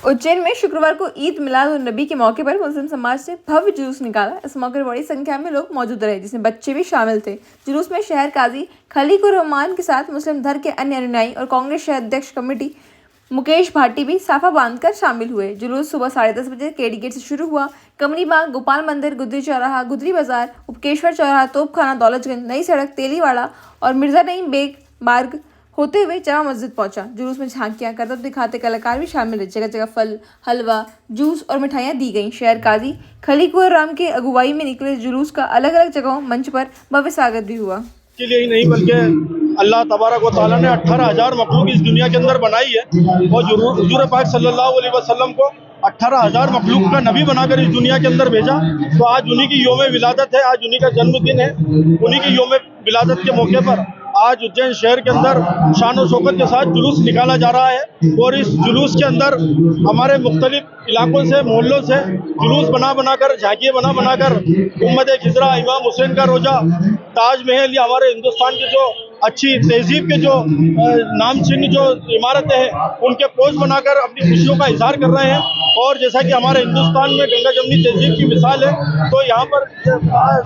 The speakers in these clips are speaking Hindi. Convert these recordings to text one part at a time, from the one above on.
उज्जैन में शुक्रवार को ईद मिलाद उन नबी के मौके पर मुस्लिम समाज ने भव्य जुलूस निकाला। इस मौके पर बड़ी संख्या में लोग मौजूद रहे, जिसमें बच्चे भी शामिल थे। जुलूस में शहर काजी खलीकुर रहमान के साथ मुस्लिम धर्म के अन्य अनुयायी और कांग्रेस शहर अध्यक्ष कमेटी मुकेश भाटी भी साफा बांधकर शामिल हुए। जुलूस सुबह 10:30 बजे केडी गेट से शुरू हुआ। कमरी बाग, गोपाल मंदिर, गुदरी चौराहा, गुदरी बाजार, उपकेश्वर चौराहा, तोपखाना, दौलतगंज, नई सड़क, तेलीवाड़ा और मिर्जा नईम बेग मार्ग होते हुए जामा मस्जिद पहुंचा। जुलूस में झांकियां, करतब दिखाते कलाकार भी शामिल रहे। जगह जगह फल, हलवा, जूस और मिठाइयां दी गईं। शहर काजी खलीकुर राम के अगुवाई में निकले जुलूस का अलग अलग जगहों मंच पर भव्य स्वागत भी हुआ। के लिए ही नहीं बल्कि अल्लाह तबारक व तआला ने 18,000 मखलूक इस दुनिया के अंदर बनाई है और हुजूर पाक सल्लल्लाहु अलैहि वसल्लम को 18,000 मखलूक का नबी बनाकर इस दुनिया के अंदर भेजा। तो आज उन्हीं की योम विलादत है, आज उन्हीं का जन्मदिन है। उन्हीं की योम विलादत के मौके पर आज उज्जैन शहर के अंदर शान और शौकत के साथ जुलूस निकाला जा रहा है और इस जुलूस के अंदर हमारे मुख्तलिफ इलाकों से, मोहल्लों से जुलूस बनाकर, झांकियाँ बनाकर उम्मत खिजरा, इमाम हुसैन का रोजा, ताजमहल या हमारे हिंदुस्तान के जो अच्छी तहजीब के जो नाम चिन्ह जो इमारतें हैं उनके पोज बनाकर अपनी खुशियों का इजहार कर रहे हैं। और जैसा कि हमारे हिंदुस्तान में गंगा जमनी तहजीब की मिसाल है, तो यहाँ पर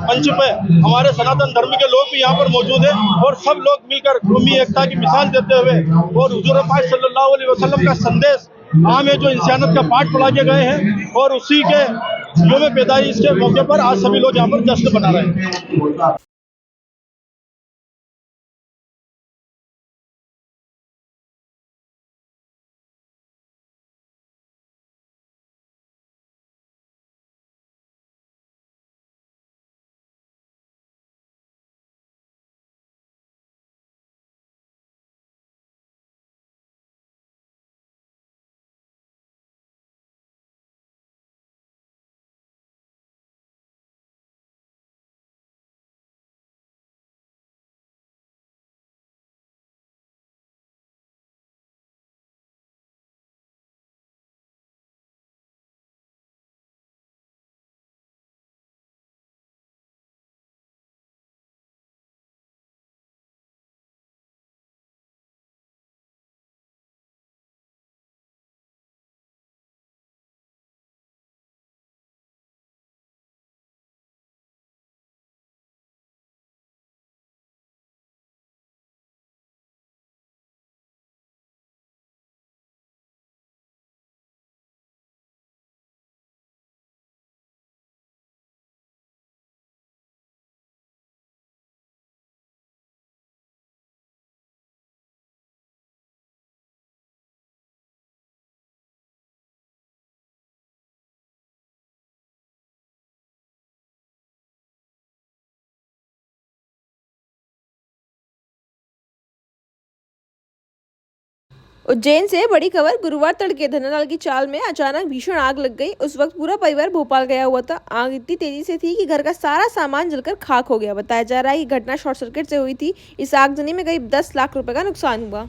मंच पे हमारे सनातन धर्म के लोग भी यहाँ पर मौजूद हैं और सब लोग मिलकर कौमी एकता की मिसाल देते हुए और हुजूर पाक सल्लल्लाहु अलैहि वसल्लम का संदेश आम है जो इंसानियत का पाठ पढ़ा के गए हैं और उसी के योम पैदाइश के मौके पर आज सभी लोग यहाँ पर जश्न मना रहे हैं। उज्जैन से बड़ी खबर। गुरुवार तड़के धनालाल की चाल में अचानक भीषण आग लग गई। उस वक्त पूरा परिवार भोपाल गया हुआ था। आग इतनी तेजी से थी कि घर का सारा सामान जलकर खाक हो गया। बताया जा रहा है कि घटना शॉर्ट सर्किट से हुई थी। इस आगजनी में करीब 10 लाख रुपए का नुकसान हुआ।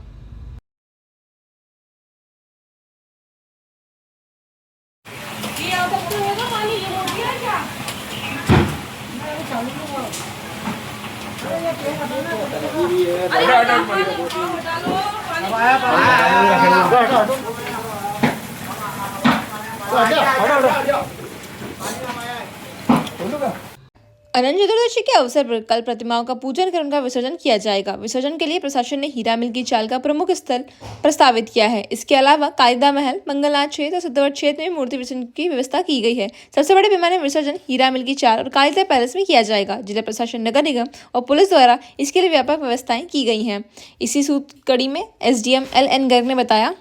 अनंत चतुर्दशी के अवसर पर कल प्रतिमाओं का पूजन कर उनका विसर्जन किया जाएगा। विसर्जन के लिए प्रशासन ने हीरा मिल की चाल का प्रमुख स्थल प्रस्तावित किया है। इसके अलावा कायदा महल, मंगलनाथ क्षेत्र और सिद्धवट क्षेत्र में मूर्ति विसर्जन की व्यवस्था की गई है। सबसे बड़े पैमाने में विसर्जन हीरा मिल की चाल और कायदा पैलेस में किया जाएगा। जिला प्रशासन, नगर निगम और पुलिस द्वारा इसके लिए व्यापक व्यवस्थाएं की गई हैं। इसी सूत्र कड़ी में SDM LN गर्ग ने बताया,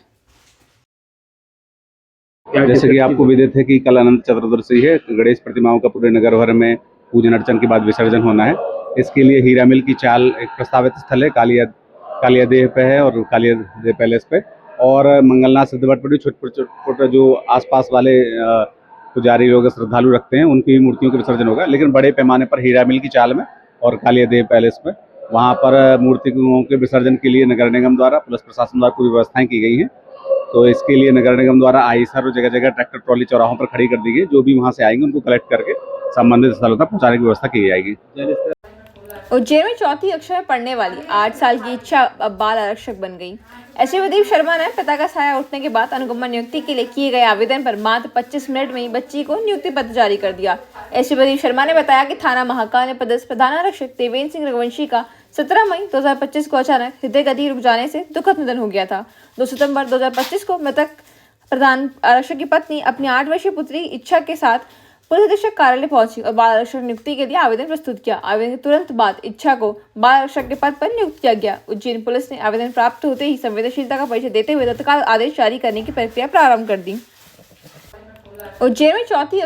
जैसे कि आपको विदित है कि कल अनंत चतुर्दशी है। गणेश प्रतिमाओं का पूरे नगर भर में पूजन अर्चन के बाद विसर्जन होना है। इसके लिए हीरा मिल की चाल एक प्रस्तावित स्थल है। कालिया देव पे है और कालिया देव पैलेस पे, और मंगलनाथ सिद्धवट पर भी छोटे जो आसपास वाले पुजारी लोग श्रद्धालु रखते हैं उनकी मूर्तियों का विसर्जन होगा। लेकिन बड़े पैमाने पर हीरा मिल की चाल में और कालिया देव पैलेस में वहाँ पर मूर्तियों के विसर्जन के लिए नगर निगम द्वारा, पुलिस प्रशासन द्वारा पूरी व्यवस्थाएं की गई हैं। तो इसके लिए नगर निगम द्वारा आईसर और जगह जगह ट्रैक्टर ट्रॉली चौराहों पर खड़ी कर दी गई। जो भी वहां से आएंगे उनको कलेक्ट करके संबंधित स्थलों तक पहुंचाने की व्यवस्था की जाएगी। उज्जैन में चौथी कक्षा में पढ़ने वाली 8 साल की इच्छा अब बाल आरक्षक बन गई। एसपी प्रदीप शर्मा ने पिता का साया उठने के बाद अनुगमन नियुक्ति के लिए किए गए आवेदन पर मात्र 25 मिनट में ही बच्ची को नियुक्ति पत्र जारी कर दिया। एसपी प्रदीप शर्मा ने बताया कि थाना महाकाल में पदस्थ प्रधानारक्षक देवेंद्र सिंह रघुवंशी का 17 मई 2025 को अचानक हृदय गति रुक जाने से दुखद निधन हो गया था। 2 सितंबर 2025 को मृतक प्रधान आरक्षक की पत्नी अपनी 8 वर्षीय पुत्री इच्छा के साथ पुलिस अधीक्षक कार्यालय पहुंची और बाल आरक्षक नियुक्ति के लिए आवेदन प्रस्तुत किया। आवेदन के तुरंत बाद इच्छा को बाल आरक्षक के पद पर नियुक्त किया गया। उज्जैन पुलिस ने आवेदन प्राप्त होते ही संवेदनशीलता का परिचय देते हुए तत्काल आदेश जारी करने की प्रक्रिया प्रारंभ कर दी। उज्जैन में चौथी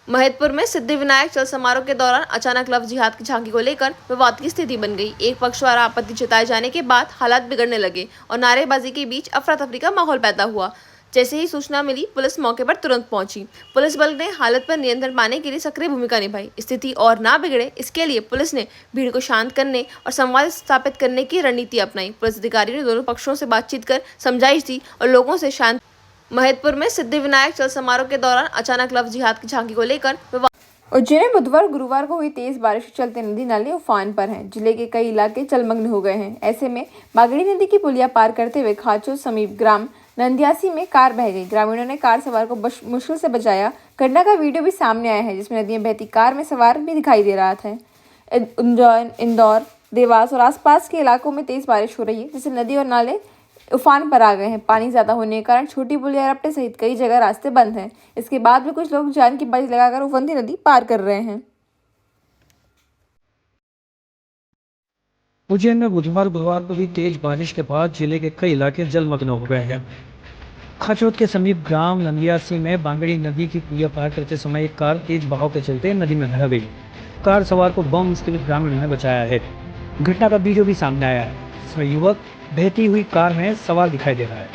महतपुर में सिद्धिविनायक चल समारोह के दौरान अचानक लव जिहाद की झांकी को लेकर विवाद की स्थिति बन गई। एक पक्ष द्वारा आपत्ति जताए जाने के बाद हालात बिगड़ने लगे और नारेबाजी के बीच अफरा तफरी का माहौल पैदा हुआ। जैसे ही सूचना मिली, पुलिस मौके पर तुरंत पहुंची। पुलिस बल ने हालत पर नियंत्रण पाने के लिए सक्रिय भूमिका निभाई। स्थिति और ना बिगड़े, इसके लिए पुलिस ने भीड़ को शांत करने और संवाद स्थापित करने की रणनीति अपनाई। पुलिस अधिकारियों ने दोनों पक्षों से बातचीत कर समझाइश दी और लोगों से शांत। महतपुर में सिद्धिविनायक चल समारोह के दौरान अचानक लव जिहाद की झांकी को लेकर उज्जैन में बुधवार गुरुवार को हुई तेज बारिश के चलते नदी नाले उफान पर हैं। जिले के कई इलाके जलमग्न हो गए हैं। ऐसे में बागड़ी नदी की पुलिया पार करते हुए खाचो समीप ग्राम नंदियासी में कार बह गई। ग्रामीणों ने कार सवार को मुश्किल से बचाया। घटना का वीडियो भी सामने आया है, जिसमें नदी में बहती कार में सवार भी दिखाई दे रहा था। उज्जैन, इंदौर, देवास और आसपास के इलाकों में तेज बारिश हो रही है, जिससे नदी और नाले उफान पर आ गए हैं। पानी ज्यादा होने के कारण छोटी पुलिया रपटे सहित कई जगह रास्ते बंद हैं। इसके बाद भी कुछ लोग जान की बाजी लगाकर उफनती नदी पार कर रहे हैं। उज्जैन में गुरुवार को हुई तेज बारिश के बाद जिले के कई इलाके जलमग्न हो गए हैं। खाचोद के समीप ग्राम नंदियासी में बांगड़ी नदी की पुलिया पार करते समय एक कार तेज बहाव के चलते नदी में बह गई। कार सवार को बमुश्किल ग्रामीणों ने बचाया है। घटना का वीडियो भी सामने आया है, जिसमें युवक बहती हुई कार में सवार दिखाई दे रहा है।